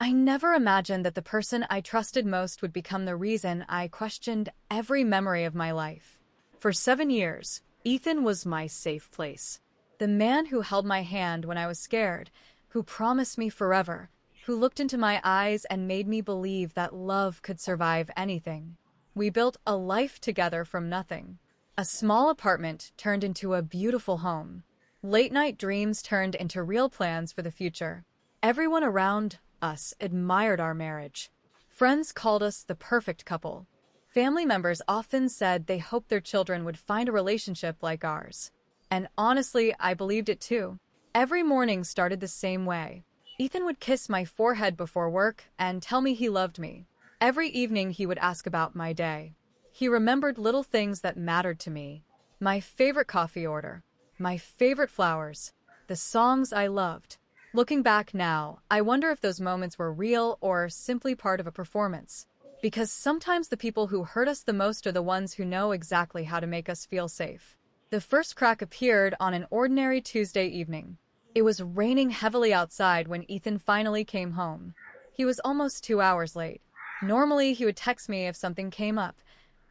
I never imagined that the person I trusted most would become the reason I questioned every memory of my life. For 7 years, Ethan was my safe place. The man who held my hand when I was scared, who promised me forever, who looked into my eyes and made me believe that love could survive anything. We built a life together from nothing. A small apartment turned into a beautiful home. Late-night dreams turned into real plans for the future. Everyone around us admired our marriage. Friends called us the perfect couple. Family members often said they hoped their children would find a relationship like ours. And honestly, I believed it too. Every morning started the same way. Ethan would kiss my forehead before work and tell me he loved me. Every evening he would ask about my day. He remembered little things that mattered to me. My favorite coffee order, my favorite flowers, the songs I loved. Looking back now, I wonder if those moments were real or simply part of a performance. Because sometimes the people who hurt us the most are the ones who know exactly how to make us feel safe. The first crack appeared on an ordinary Tuesday evening. It was raining heavily outside when Ethan finally came home. He was almost 2 hours late. Normally, he would text me if something came up,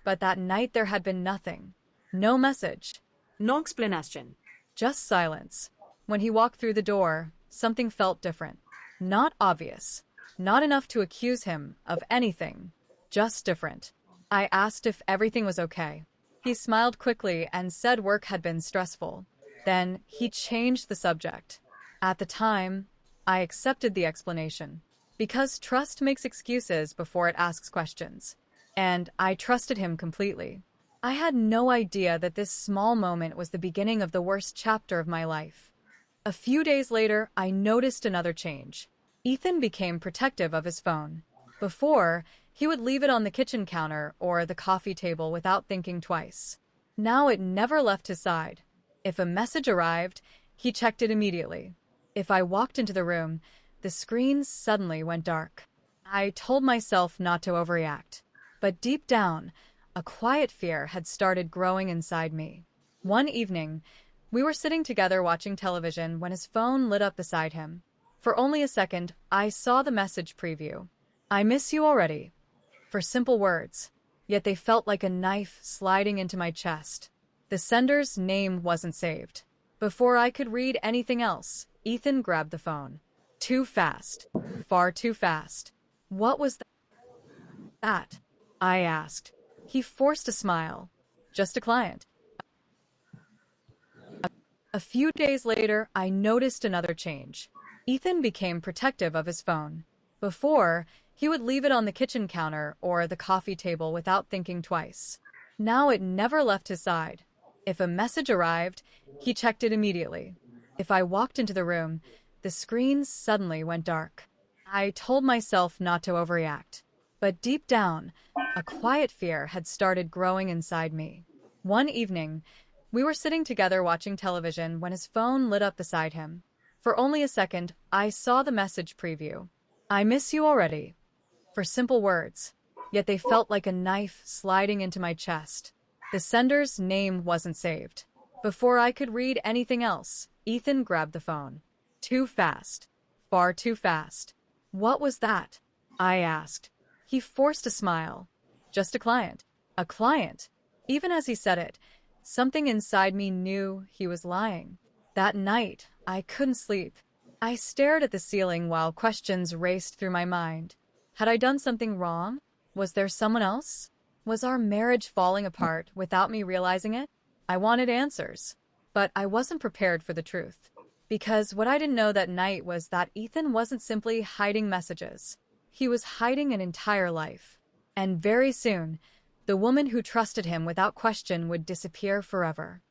but that night there had been nothing. No message. No explanation. Just silence. When he walked through the door, something felt different. Not obvious. Not enough to accuse him of anything. Just different. I asked if everything was okay. He smiled quickly and said work had been stressful. Then he changed the subject. At the time, I accepted the explanation. Because trust makes excuses before it asks questions. And I trusted him completely. I had no idea that this small moment was the beginning of the worst chapter of my life. A few days later, I noticed another change. Ethan became protective of his phone. Before, he would leave it on the kitchen counter or the coffee table without thinking twice. Now it never left his side. If a message arrived, he checked it immediately. If I walked into the room, the screen suddenly went dark. I told myself not to overreact. But deep down, a quiet fear had started growing inside me. One evening, we were sitting together watching television when his phone lit up beside him. For only a second, I saw the message preview. "I miss you already." For simple words, yet they felt like a knife sliding into my chest. The sender's name wasn't saved. Before I could read anything else, Ethan grabbed the phone. Too fast. Far too fast. "What was that?" I asked. He forced a smile. "Just a client." A few days later, I noticed another change. Ethan became protective of his phone. Before, he would leave it on the kitchen counter or the coffee table without thinking twice. Now it never left his side. If a message arrived, he checked it immediately. If I walked into the room, the screen suddenly went dark. I told myself not to overreact. But deep down, a quiet fear had started growing inside me. One evening, we were sitting together watching television when his phone lit up beside him. For only a second, I saw the message preview. "I miss you already." For simple words, yet they felt like a knife sliding into my chest. The sender's name wasn't saved. Before I could read anything else, Ethan grabbed the phone. Too fast. Far too fast. "What was that?" I asked. He forced a smile. "Just a client." A client. Even as he said it, something inside me knew he was lying. That night, I couldn't sleep. I stared at the ceiling while questions raced through my mind. Had I done something wrong? Was there someone else? Was our marriage falling apart without me realizing it? I wanted answers, but I wasn't prepared for the truth. Because what I didn't know that night was that Ethan wasn't simply hiding messages. He was hiding an entire life. And very soon, the woman who trusted him without question would disappear forever.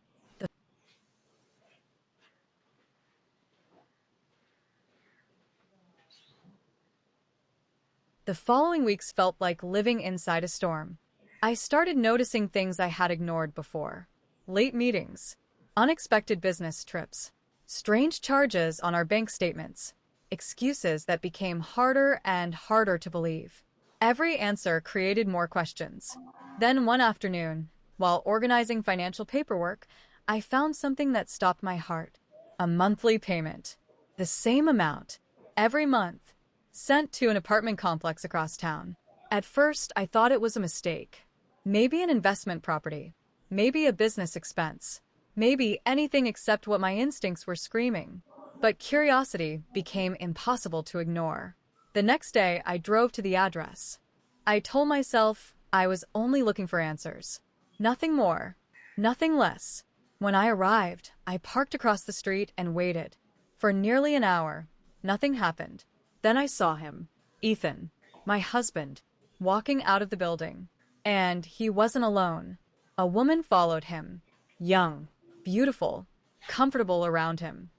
The following weeks felt like living inside a storm. I started noticing things I had ignored before. Late meetings, unexpected business trips, strange charges on our bank statements, excuses that became harder and harder to believe. Every answer created more questions. Then one afternoon, while organizing financial paperwork, I found something that stopped my heart. A monthly payment. The same amount. Every month. sent to an apartment complex across town. At first, I thought it was a mistake. Maybe an investment property. Maybe a business expense. Maybe anything except what my instincts were screaming. But curiosity became impossible to ignore. The next day, I drove to the address. I told myself I was only looking for answers. Nothing more. Nothing less. When I arrived, I parked across the street and waited. For nearly an hour, nothing happened. Then I saw him, Ethan, my husband, walking out of the building. And he wasn't alone. A woman followed him. Young, beautiful, comfortable around him.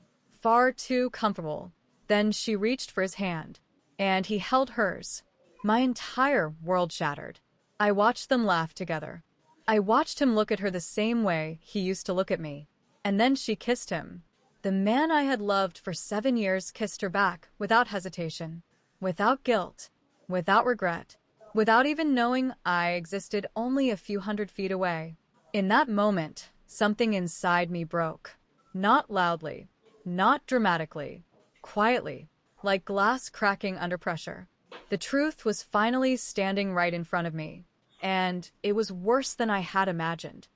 Far too comfortable. Then she reached for his hand, and he held hers. My entire world shattered. I watched them laugh together. I watched him look at her the same way he used to look at me. And then she kissed him. The man I had loved for 7 years kissed her back without hesitation, without guilt, without regret, without even knowing I existed only a few hundred feet away. In that moment, something inside me broke. Not loudly, not dramatically, quietly, like glass cracking under pressure. The truth was finally standing right in front of me, and it was worse than I had imagined.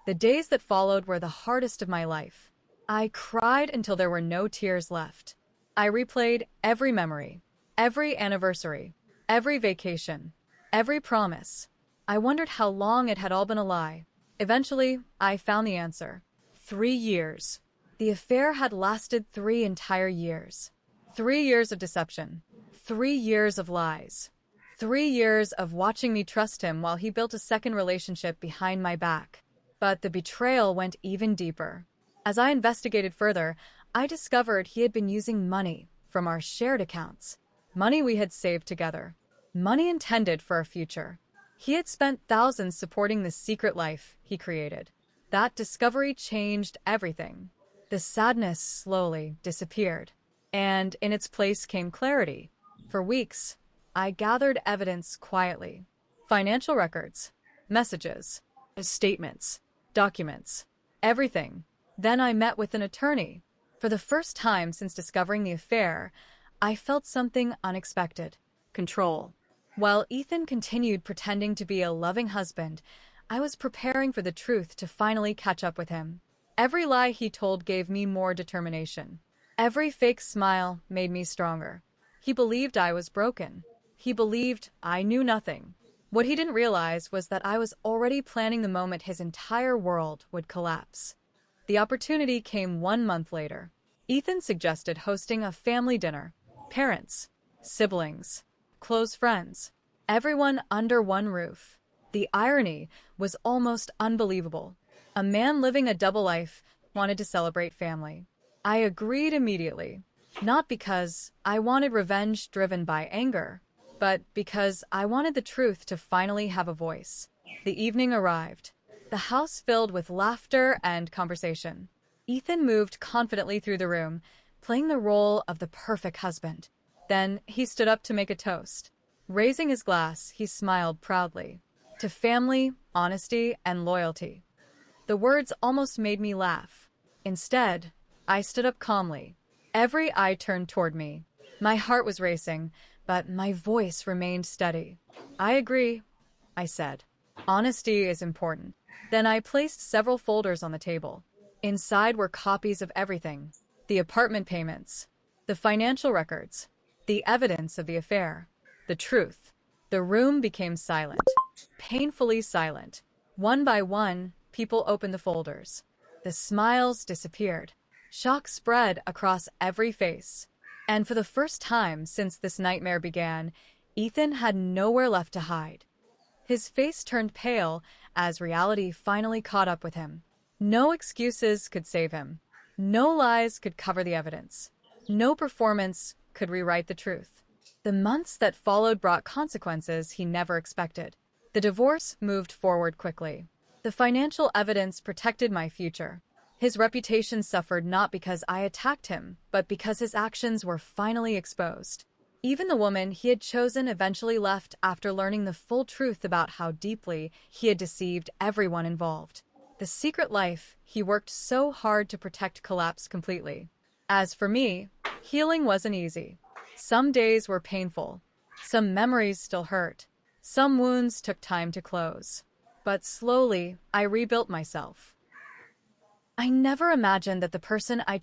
The days that followed were the hardest of my life. I cried until there were no tears left. I replayed every memory, every anniversary, every vacation, every promise. I wondered how long it had all been a lie. Eventually, I found the answer. 3 years. The affair had lasted 3 entire years. 3 years of deception. 3 years of lies. 3 years of watching me trust him while he built a second relationship behind my back. But the betrayal went even deeper. As I investigated further, I discovered he had been using money from our shared accounts. Money we had saved together. Money intended for our future. He had spent thousands supporting the secret life he created. That discovery changed everything. The sadness slowly disappeared, and in its place came clarity. For weeks, I gathered evidence quietly. Financial records, messages, statements, documents, everything. Then I met with an attorney. For the first time since discovering the affair, I felt something unexpected. Control. While Ethan continued pretending to be a loving husband, I was preparing for the truth to finally catch up with him. Every lie he told gave me more determination. Every fake smile made me stronger. He believed I was broken. He believed I knew nothing. What he didn't realize was that I was already planning the moment his entire world would collapse. The opportunity came 1 month later. Ethan suggested hosting a family dinner. Parents, siblings, close friends, everyone under one roof. The irony was almost unbelievable. A man living a double life wanted to celebrate family. I agreed immediately, not because I wanted revenge driven by anger, but because I wanted the truth to finally have a voice. The evening arrived. The house filled with laughter and conversation. Ethan moved confidently through the room, playing the role of the perfect husband. Then he stood up to make a toast. Raising his glass, he smiled proudly. To family, honesty, and loyalty. The words almost made me laugh. Instead, I stood up calmly. Every eye turned toward me. My heart was racing, but my voice remained steady. I agree, I said. Honesty is important. Then I placed several folders on the table. Inside were copies of everything. The apartment payments, the financial records, the evidence of the affair, the truth. The room became silent, painfully silent. One by one, people opened the folders. The smiles disappeared. Shock spread across every face. And for the first time since this nightmare began, Ethan had nowhere left to hide. His face turned pale as reality finally caught up with him. No excuses could save him. No lies could cover the evidence. No performance could rewrite the truth. The months that followed brought consequences he never expected. The divorce moved forward quickly. The financial evidence protected my future. His reputation suffered not because I attacked him, but because his actions were finally exposed. Even the woman he had chosen eventually left after learning the full truth about how deeply he had deceived everyone involved. The secret life he worked so hard to protect collapsed completely. As for me, healing wasn't easy. Some days were painful. Some memories still hurt. Some wounds took time to close. But slowly, I rebuilt myself. I never imagined that the person I